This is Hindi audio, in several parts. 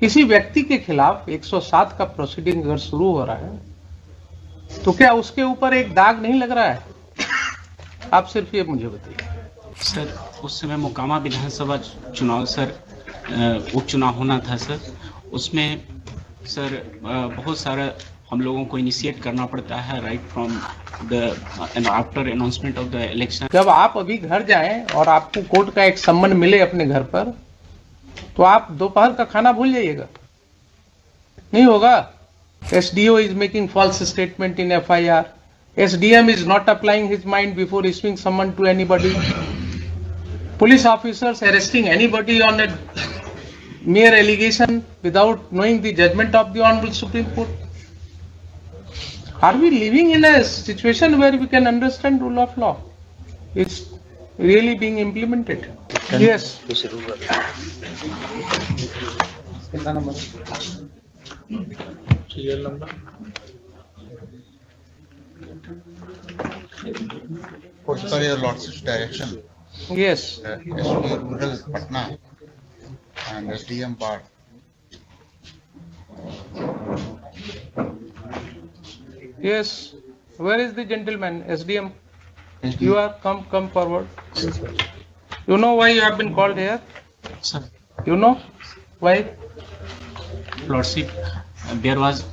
किसी व्यक्ति के खिलाफ 107 का प्रोसीडिंग अगर शुरू हो रहा है तो क्या उसके ऊपर एक दाग नहीं लग रहा है? आप सिर्फ ये मुझे बताइए। सर, उस समय मोकामा विधानसभा चुनाव सर, उपचुनाव होना था सर। उसमें सर बहुत सारा हम लोगों को इनिशिएट करना पड़ता है right from the after announcement of the election. जब आप अभी घर जाएं और आपको कोर्ट का एक सम्मन मिले अपने घर पर, तो आप दोपहर का खाना भूल जाइएगा, नहीं होगा। SDO is making false statement in FIR. SDM is not applying his mind before issuing summon to anybody. Police officers arresting anybody on a mere allegation without knowing the judgment of the Honorable Supreme Court. Are we living in a situation where we can understand rule of law? It's really being implemented. Yes. Serial number. What's your lordship's direction? Yes. SDO Rural Patna and SDM Bar. Yes. Where is the gentleman? SDM. You are come forward. You know why you have been called here? Sir, You know why? Lordship, there was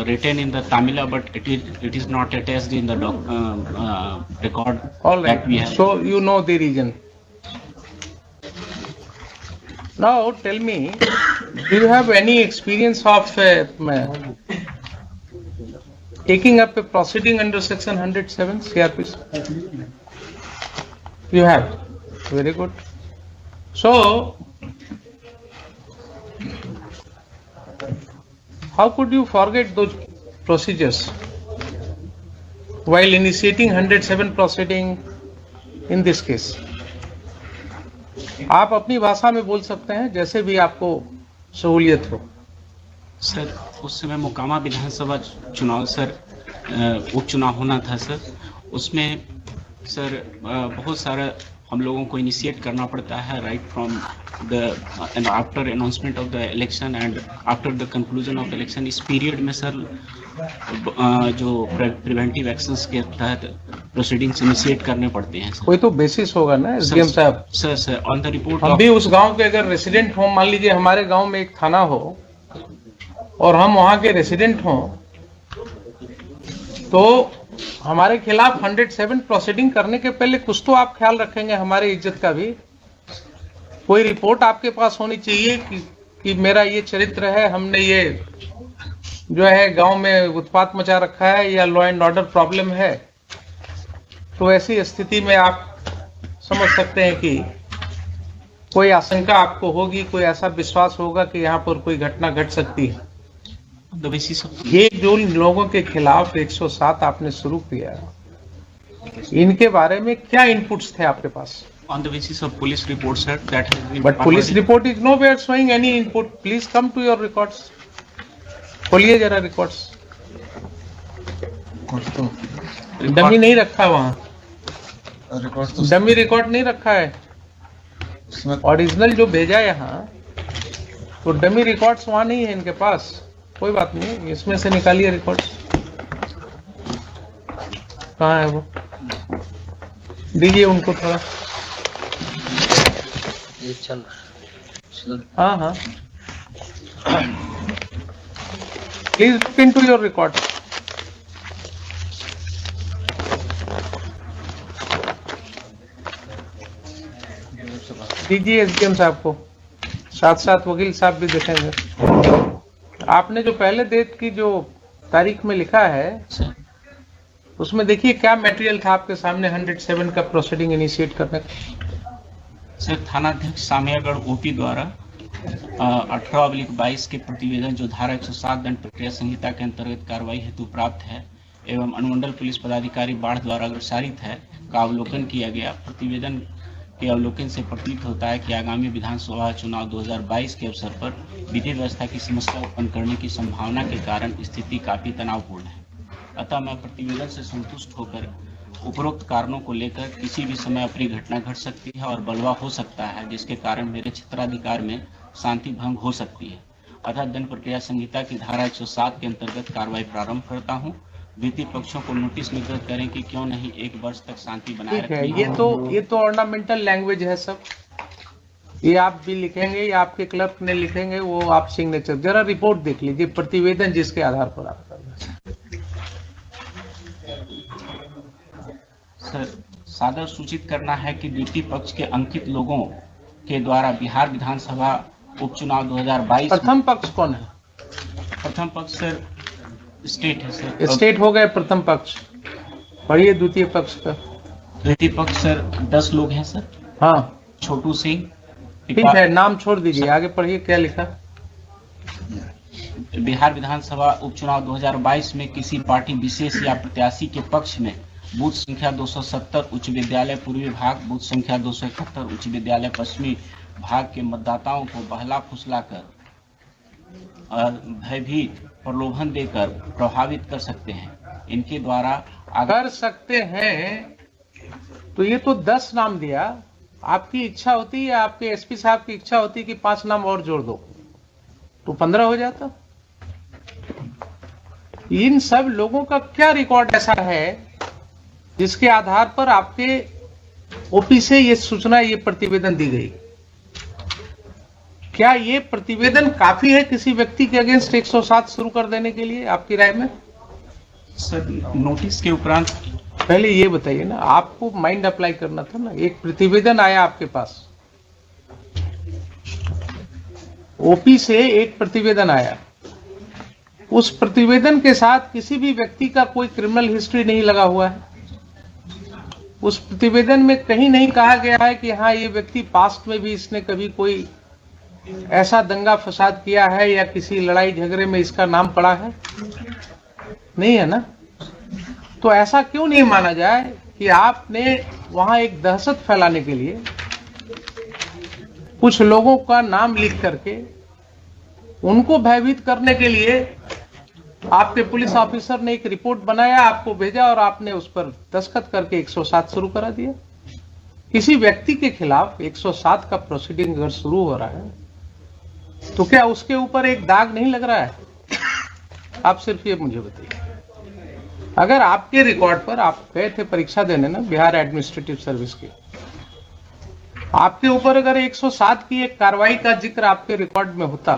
written in the Tamila, but it is not attached in the record. All right. That we have. So you know the reason. Now tell me, do you have any experience of taking up a proceeding under section 107 CRPC? You have. Very good. So, how could you forget those procedures while initiating 107 proceeding in this case? आप अपनी भाषा में बोल सकते हैं जैसे भी आपको सहूलियत हो। सर, उस समय मोकामा विधानसभा चुनाव सर, उपचुनाव होना था सर। उसमें सर बहुत सारा हम लोगों को इनिशिएट करना पड़ता है right from the after announcement of the election and after the conclusion of election. इस पीरियड में सर जो प्रिवेंटिव एक्शंस के तहत प्रोसीडिंग्स इनिशिएट करने पड़ते हैं। कोई तो बेसिस होगा ना SDM साहब। सर ऑन द रिपोर्ट हम भी उस गांव के अगर रेसिडेंट हो, मान लीजिए हमारे गांव में एक थाना हो और हम वहां के रेसिडेंट हों, तो हमारे खिलाफ 107 प्रोसीडिंग करने के पहले कुछ तो आप ख्याल रखेंगे हमारी इज्जत का भी। कोई रिपोर्ट आपके पास होनी चाहिए कि मेरा ये चरित्र है, हमने ये जो है गांव में उत्पात मचा रखा है या लॉ एंड ऑर्डर प्रॉब्लम है। तो ऐसी स्थिति में आप समझ सकते हैं कि कोई आशंका आपको होगी, कोई ऐसा विश्वास होगा कि यहाँ पर कोई घटना घट सकती है। ये जो लोगों के खिलाफ 107 आपने शुरू किया, इनके बारे में क्या इनपुट्स थे आपके पास? On the basis of police reports, sir, that has been. But police report is nowhere showing any input. Please come to your records. खोलिए जरा रिकॉर्ड्स। डमी नहीं रखा वहाँ, रिकॉर्ड तो डमी रिकॉर्ड नहीं रखा है, ओरिजिनल जो भेजा है यहाँ, तो डमी रिकॉर्ड्स वहाँ नहीं है इनके पास। कोई बात नहीं, इसमें से निकालिए रिकॉर्ड। कहाँ है वो? दीजिए उनको थोड़ा। हाँ हाँ, please look into your record. दीजिए SDM साहब को, साथ साथ वकील साहब भी देखेंगे। आपने जो पहले डेट की जो तारीख में लिखा है, उसमें देखिए क्या मटेरियल था आपके सामने 107 का प्रोसीडिंग इनिशिएट करने का। सर, थानाध्यक्ष सामियागढ़ OP द्वारा 18/22 के प्रतिवेदन जो धारा 107 दंड प्रक्रिया संहिता के अंतर्गत कार्रवाई हेतु प्राप्त है एवं अनुमंडल पुलिस पदाधिकारी बाढ़ द्वारा अग्रसारित है का अवलोकन किया गया। प्रतिवेदन के अवलोकन से प्रतीत होता है कि आगामी विधानसभा चुनाव 2022 के अवसर पर विधि व्यवस्था की समस्या उत्पन्न करने की संभावना के कारण स्थिति काफी तनावपूर्ण है। अतः मैं प्रतिवेदन से संतुष्ट होकर उपरोक्त कारणों को लेकर किसी भी समय अप्रिय घटना घट सकती है और बलवा हो सकता है, जिसके कारण मेरे क्षेत्राधिकार में शांति भंग हो सकती है आधार दंड प्रक्रिया संहिता की धारा 107 के अंतर्गत कार्रवाई प्रारंभ करता हूं। वित्तीय पक्षों को नोटिस निर्गत करें कि क्यों नहीं 1 वर्ष तक शांति बनाए ठीक है, रखनी ये तो ऑर्नामेंटल लैंग्वेज है सब, ये आप भी लिखेंगे या आपके क्लर्क ने लिखेंगे, वो आप सिग्नेचर, जरा रिपोर्ट देख लीजिए, प्रतिवेदन जिसके आधार पर आप कर रहे हैं। सर, सादर सूचित करना है कि द्वितीय पक्ष के अंकित लोगों के द्वारा बिहार विधानसभा उपचुनाव 2022 प्रथम पक्ष कौन है? प्रथम पक्ष सर स्टेट है सर। स्टेट हो गए प्रथम पक्ष, पढ़िए द्वितीय पक्ष का। द्वितीय पक्ष सर 10 लोग हैं सर। हाँ छोटू सिंह, ठीक है, नाम छोड़ दीजिए, आगे पढ़िए क्या लिखा। बिहार विधानसभा उपचुनाव 2022 में किसी पार्टी विशेष या प्रत्याशी के पक्ष में बूथ संख्या 270 उच्च विद्यालय पूर्वी भाग, बूथ संख्या 271 उच्च विद्यालय पश्चिमी भाग के मतदाताओं को बहला फुसलाकर और भयभीत प्रलोभन देकर प्रभावित कर सकते हैं। इनके द्वारा कर सकते हैं, तो ये तो 10 नाम दिया, आपकी इच्छा होती है, आपके एसपी साहब की इच्छा होती है कि 5 नाम और जोड़ दो तो 15 हो जाता। इन सब लोगों का क्या रिकॉर्ड ऐसा है जिसके आधार पर आपके ओपी से ये सूचना, ये प्रतिवेदन दी गई? क्या ये प्रतिवेदन काफी है किसी व्यक्ति के अगेंस्ट 107 शुरू कर देने के लिए, आपकी राय में? सर, नोटिस के उपरांत पहले ये बताइए ना, आपको माइंड अप्लाई करना था ना। एक प्रतिवेदन आया आपके पास, ओपी से एक प्रतिवेदन आया, उस प्रतिवेदन के साथ किसी भी व्यक्ति का कोई क्रिमिनल हिस्ट्री नहीं लगा हुआ है। उस प्रतिवेदन में कहीं नहीं कहा गया है कि हाँ ये व्यक्ति पास्ट में भी इसने कभी कोई ऐसा दंगा फसाद किया है या किसी लड़ाई झगड़े में इसका नाम पड़ा है, नहीं है ना। तो ऐसा क्यों नहीं माना जाए कि आपने वहां एक दहशत फैलाने के लिए कुछ लोगों का नाम लिख करके उनको भयभीत करने के लिए आपके पुलिस ऑफिसर ने एक रिपोर्ट बनाया, आपको भेजा और आपने उस पर दस्तखत करके 107 शुरू करा दिया। किसी व्यक्ति के खिलाफ 107 का प्रोसीडिंग अगर शुरू हो रहा है तो क्या उसके ऊपर एक दाग नहीं लग रहा है? आप सिर्फ ये मुझे बताइए। अगर आपके रिकॉर्ड पर, आप गए थे परीक्षा देने ना बिहार एडमिनिस्ट्रेटिव सर्विस की, आपके ऊपर अगर 107 की एक कार्रवाई का जिक्र आपके रिकॉर्ड में होता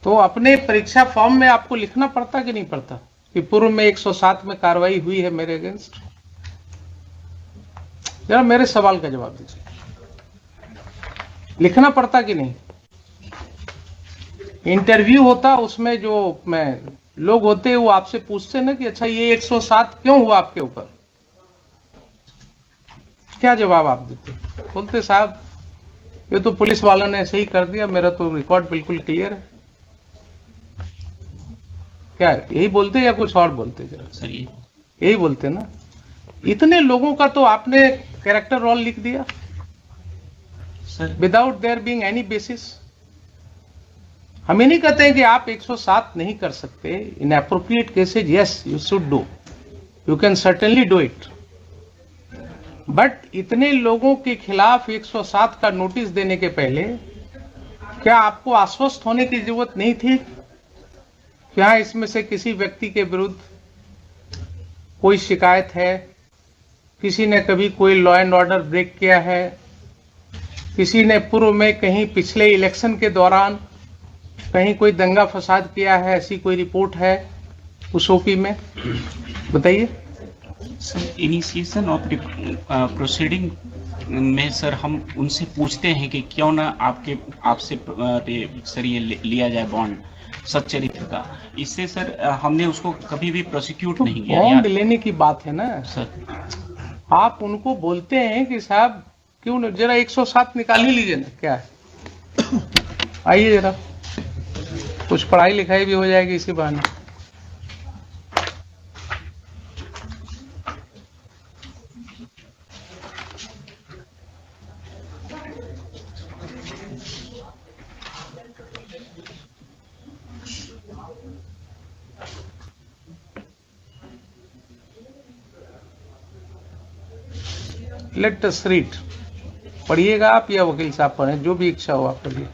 तो अपने परीक्षा फॉर्म में आपको लिखना पड़ता कि नहीं पड़ता कि पूर्व में 107 में कार्रवाई हुई है मेरे अगेंस्ट? जरा मेरे सवाल का जवाब दीजिए, लिखना पड़ता कि नहीं? इंटरव्यू होता, उसमें जो लोग होते हैं वो आपसे पूछते ना कि अच्छा ये 107 क्यों हुआ आपके ऊपर, क्या जवाब आप देते? बोलते साहब ये तो पुलिस वालों ने ऐसे ही कर दिया, मेरा तो रिकॉर्ड बिल्कुल क्लियर है। क्या है, यही बोलते या कुछ और बोलते? जरा सर यही बोलते ना। इतने लोगों का तो आपने कैरेक्टर रोल लिख दिया sir, without their being any basis. हम ये नहीं कहते हैं कि आप 107 नहीं कर सकते। इन appropriate cases yes you should do, you can certainly do it, but इतने लोगों के खिलाफ 107 का नोटिस देने के पहले क्या आपको आश्वस्त होने की जरूरत नहीं थी कि हाँ इसमें से किसी व्यक्ति के विरुद्ध कोई शिकायत है, किसी ने कभी कोई लॉ एंड ऑर्डर ब्रेक किया है, किसी ने पूर्व में कहीं पिछले इलेक्शन के दौरान कहीं कोई दंगा फसाद किया है, ऐसी कोई रिपोर्ट है उस ओपी में? बताइए। सर, इनिशिएशन ऑफ प्रोसीडिंग में सर हम उनसे पूछते हैं कि क्यों ना आपसे सर ये लिया जाए बॉन्ड सच्चरित्र का। इससे सर हमने उसको कभी भी प्रोसिक्यूट नहीं किया। बॉन्ड लेने की बात है ना सर, आप उनको बोलते हैं कि साहब क्यों न जरा 107 निकाल ही लीजिए ना, क्या है, आइए जरा, कुछ पढ़ाई लिखाई भी हो जाएगी इसी बहाने। लेट अस रीड, पढ़िएगा आप या वकील साहब पढ़ें, जो भी इच्छा हो आप पढ़िए।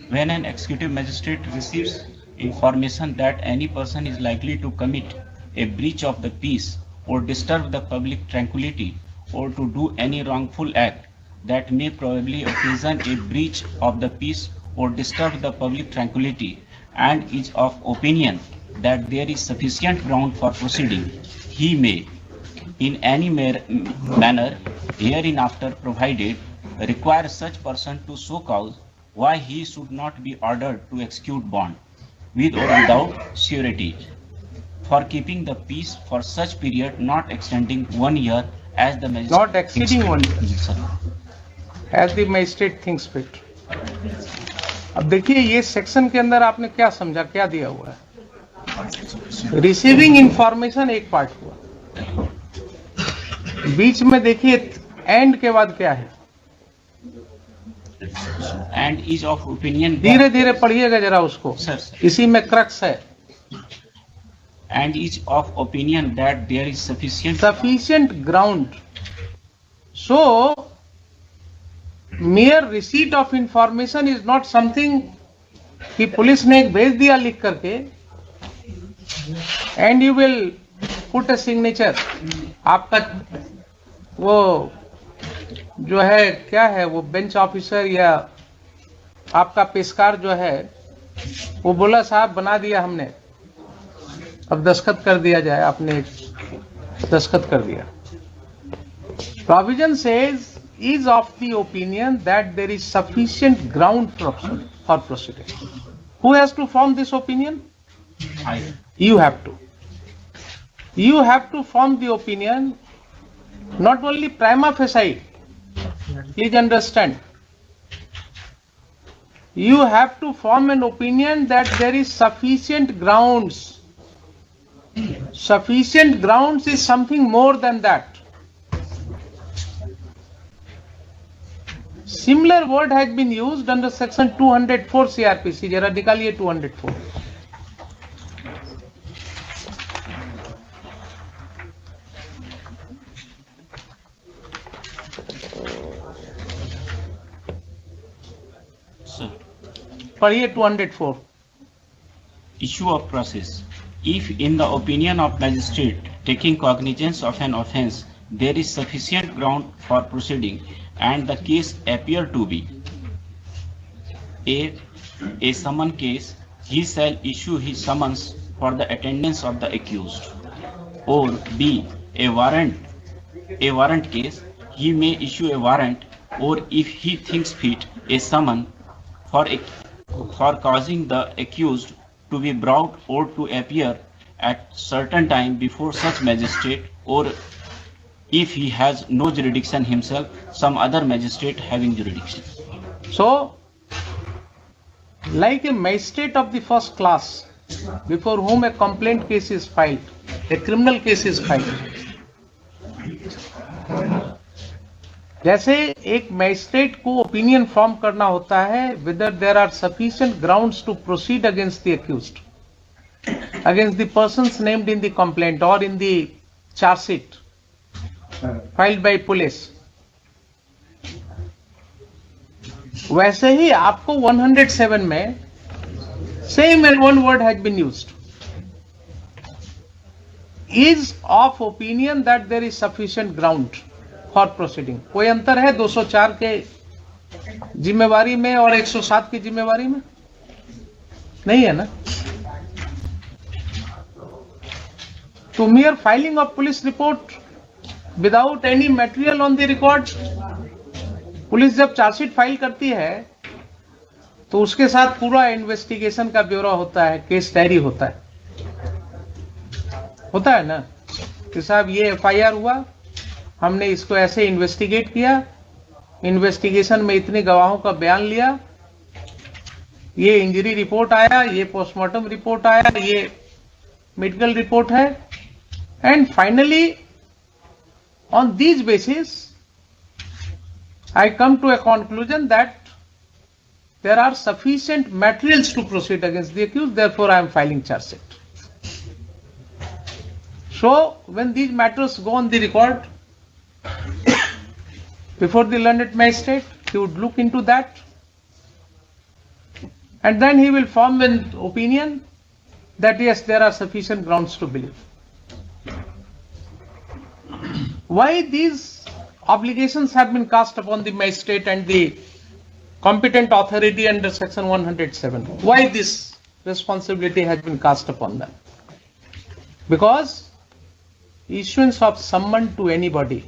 When an executive magistrate receives information that any person is likely to commit a breach of the peace or disturb the public tranquility or to do any wrongful act that may probably occasion a breach of the peace or disturb the public tranquility and is of opinion that there is sufficient ground for proceeding, he may, in any manner hereinafter provided, require such person to show cause why he should not be ordered to execute bond, with or without surety, for keeping the peace for such period not extending 1 year as the magistrate Not exceeding 1 year. Yes, sir. As the magistrate things fit. अब देखिए ये सेक्शन के अंदर आपने क्या समझा, क्या दिया हुआ है। रिसीविंग इंफॉर्मेशन एक पार्ट हुआ, बीच में देखिए एंड के बाद क्या है, And is of opinion that, धीरे धीरे पढ़िएगा जरा उसको, sir, इसी में क्रक्स है। and is of opinion that there is sufficient ground. So mere receipt of information is not something कि पुलिस ने एक भेज दिया लिख करके and you will put a signature, आपका वो जो है क्या है, वो बेंच ऑफिसर या आपका पेशकार जो है वो बोला साहब बना दिया हमने, अब दस्तखत कर दिया जाए, आपने दस्तखत कर दिया। Provision says is of the opinion that there is sufficient ground for proceeding. Who has to form this opinion? I, You have to. You have to form the opinion, not only prima facie. Please understand. You have to form an opinion that there is sufficient grounds. Sufficient grounds is something more than that. Similar word has been used under section 204 CRPC. जरा निकालिए 204। sir. पढ़िए 204। Issue of process. If in the opinion of magistrate taking cognizance of an offence, there is sufficient ground for proceeding and the case appear to be a summon case, he shall issue his summons for the attendance of the accused. Or B, a warrant case, he may issue a warrant, or if he thinks fit, a summon for causing the accused to be brought or to appear at certain time before such magistrate, or if he has no jurisdiction himself, some other magistrate having jurisdiction. So, like a magistrate of the first class, before whom a complaint case is filed, a criminal case is filed. जैसे एक मैजिस्ट्रेट को ओपिनियन फॉर्म करना होता है whether there are sufficient grounds to proceed against the accused, against the persons named in the complaint or in the charge sheet filed by police. वैसे ही आपको 107 में same one word has been used, is of opinion that there is sufficient ground for proceeding. कोई अंतर है 204 के जिम्मेवारी में और 107 की जिम्मेवारी में? नहीं है ना? To mere filing of police report without any material on the record, police जब चार्जशीट फाइल करती है तो उसके साथ पूरा इन्वेस्टिगेशन का ब्यौरा होता है, केस डायरी होता है ना कि साहब ये एफआईआर हुआ, हमने इसको ऐसे इन्वेस्टिगेट किया, इन्वेस्टिगेशन में इतने गवाहों का बयान लिया, ये इंजरी रिपोर्ट आया, ये पोस्टमार्टम रिपोर्ट आया, ये मेडिकल रिपोर्ट है, and finally on this basis I come to a conclusion that there are sufficient materials to proceed against the accused, therefore I am filing charge sheet. So when these matters go on the record before the learned magistrate, he would look into that and then he will form an opinion that yes, there are sufficient grounds to believe. Why these obligations have been cast upon the magistrate and the competent authority under section 107? Why this responsibility has been cast upon them? Because issuance of summon to anybody,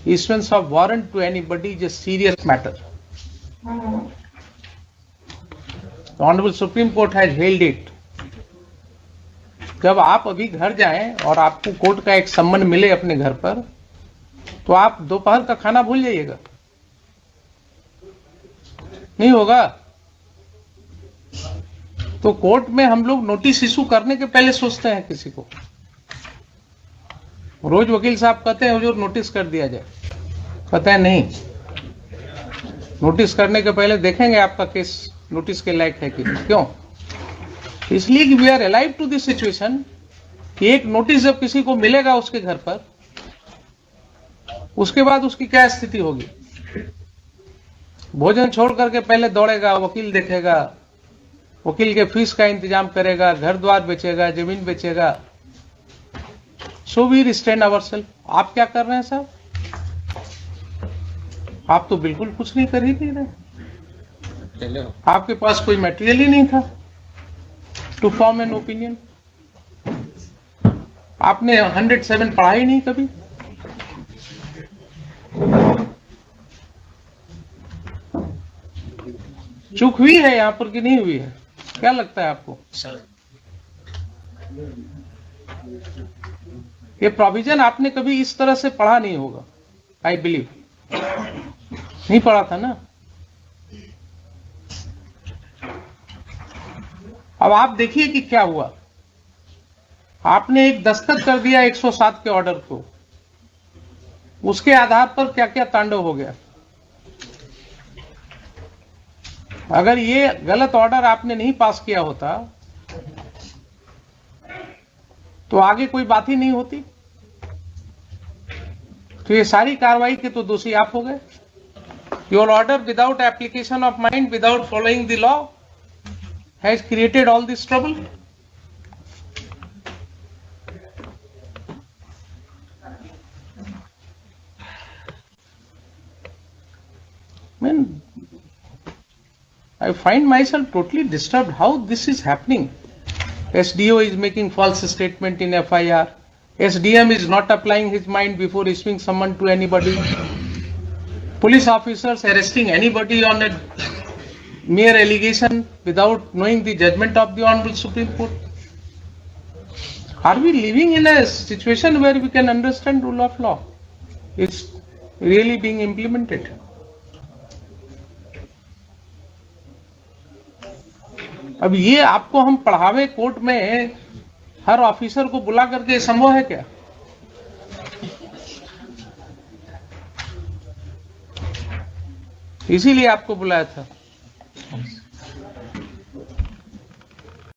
issuance of warrant to anybody is a serious matter. The Honorable Supreme Court has held it. जब आप अभी घर जाएं और आपको कोर्ट का एक सम्मन मिले अपने घर पर, तो आप दोपहर का खाना भूल जाइएगा, नहीं होगा। तो कोर्ट में हम लोग नोटिस इशू करने के पहले सोचते हैं किसी को। रोज वकील साहब कहते हैं हुजूर नोटिस कर दिया जाए, कहते हैं नहीं, नोटिस करने के पहले देखेंगे आपका केस नोटिस के लायक है कि क्यों। इसलिए कि we are alive to this situation कि एक नोटिस जब किसी को मिलेगा उसके घर पर, उसके बाद उसकी क्या स्थिति होगी। भोजन छोड़ करके पहले दौड़ेगा, वकील देखेगा, वकील के फीस का इंतजाम करेगा, घर द्वार बेचेगा, जमीन बेचेगा। So we restrain ourselves. आप क्या कर रहे हैं साहब? आप तो बिल्कुल कुछ नहीं कर ही नहीं रहे। आपके पास कोई मटेरियल ही नहीं था टू फॉर्म एन ओपिनियन। आपने 107 पढ़ा ही नहीं कभी। चूक हुई है यहां पर कि नहीं हुई है? क्या लगता है आपको? ये प्रोविजन आपने कभी इस तरह से पढ़ा नहीं होगा, आई बिलीव। नहीं पढ़ा था ना। अब आप देखिए कि क्या हुआ। आपने एक दस्तखत कर दिया 107 के ऑर्डर को, उसके आधार पर क्या क्या तांडव हो गया। अगर ये गलत ऑर्डर आपने नहीं पास किया होता तो आगे कोई बात ही नहीं होती। तो ये सारी कार्रवाई के तो दोषी आप हो गए। Your order without application of mind, without following the law has created all this trouble. Man, I find myself totally disturbed how this is happening. SDO is making false statement in FIR. SDM is not applying his mind before issuing summon to anybody. Police officers arresting anybody on a mere allegation without knowing the judgment of the Honorable Supreme Court. Are we living in a situation where we can understand rule of law? It's really being implemented. अब ये आपको हम पढ़ावे कोर्ट में, हर ऑफिसर को बुला करके संभव है क्या? इसीलिए आपको बुलाया था।